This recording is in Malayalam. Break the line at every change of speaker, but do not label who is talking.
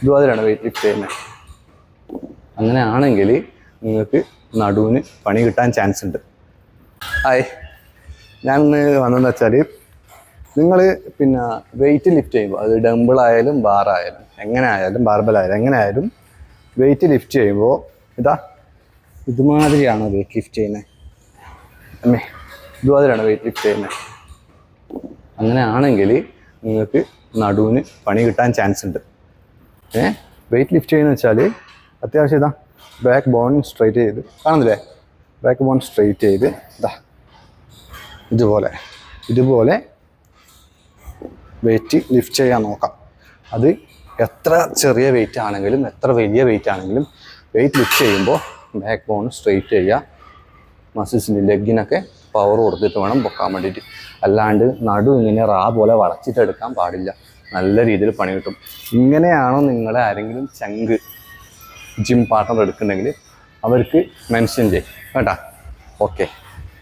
ഇതുമാതിരിയാണ് വെയിറ്റ് ലിഫ്റ്റ് ചെയ്യുന്നത്. അങ്ങനെയാണെങ്കിൽ നിങ്ങൾക്ക് നടുവിന് പണി കിട്ടാൻ ചാൻസ് ഉണ്ട്. ഹായ്, ഞാൻ ഇന്ന് വന്നതെന്ന് വെച്ചാൽ നിങ്ങൾ പിന്നെ വെയിറ്റ് ലിഫ്റ്റ് ചെയ്യുമ്പോൾ അത് ഡംബിളായാലും ബാറായാലും എങ്ങനെ ആയാലും ബാർബലായാലും എങ്ങനെ ആയാലും വെയിറ്റ് ലിഫ്റ്റ് ചെയ്യുമ്പോൾ ഇതുമാതിരിയാണ് വെയിറ്റ് ലിഫ്റ്റ് ചെയ്യുന്നത്. ഇതുമാതിരിയാണ് വെയിറ്റ് ലിഫ്റ്റ് ചെയ്യുന്നത്. അങ്ങനെയാണെങ്കിൽ നിങ്ങൾക്ക് നടുവിന് പണി കിട്ടാൻ ചാൻസ് ഉണ്ട്. വെയിറ്റ് ലിഫ്റ്റ് ചെയ്യുന്ന വെച്ചാൽ അത്യാവശ്യം ബാക്ക് ബോൺ സ്ട്രൈറ്റ് ചെയ്ത് കാണുന്നില്ലേ, ബാക്ക് ബോൺ സ്ട്രൈറ്റ് ചെയ്ത് ഇതുപോലെ വെയിറ്റ് ലിഫ്റ്റ് ചെയ്യാൻ നോക്കാം. അത് എത്ര ചെറിയ വെയിറ്റ് ആണെങ്കിലും എത്ര വലിയ വെയിറ്റ് ആണെങ്കിലും വെയിറ്റ് ലിഫ്റ്റ് ചെയ്യുമ്പോൾ ബാക്ക് ബോൺ സ്ട്രൈറ്റ് ചെയ്യുക. മസിൽസിൻ്റെ ലെഗിനൊക്കെ പവർ കൊടുത്തിട്ട് വേണം പൊക്കാൻ വേണ്ടിയിട്ട്. അല്ലാണ്ട് നടു ഇങ്ങനെ പോലെ വളച്ചിട്ടെടുക്കാൻ പാടില്ല. നല്ല രീതിയിൽ പണി കിട്ടും. ഇങ്ങനെയാണോ നിങ്ങളെ ആരെങ്കിലും ജിം പാർട്ട്ണർ എടുക്കുന്നുണ്ടെങ്കിൽ അവർക്ക് മെൻഷൻ ചെയ്യും കേട്ടോ. ഓക്കെ.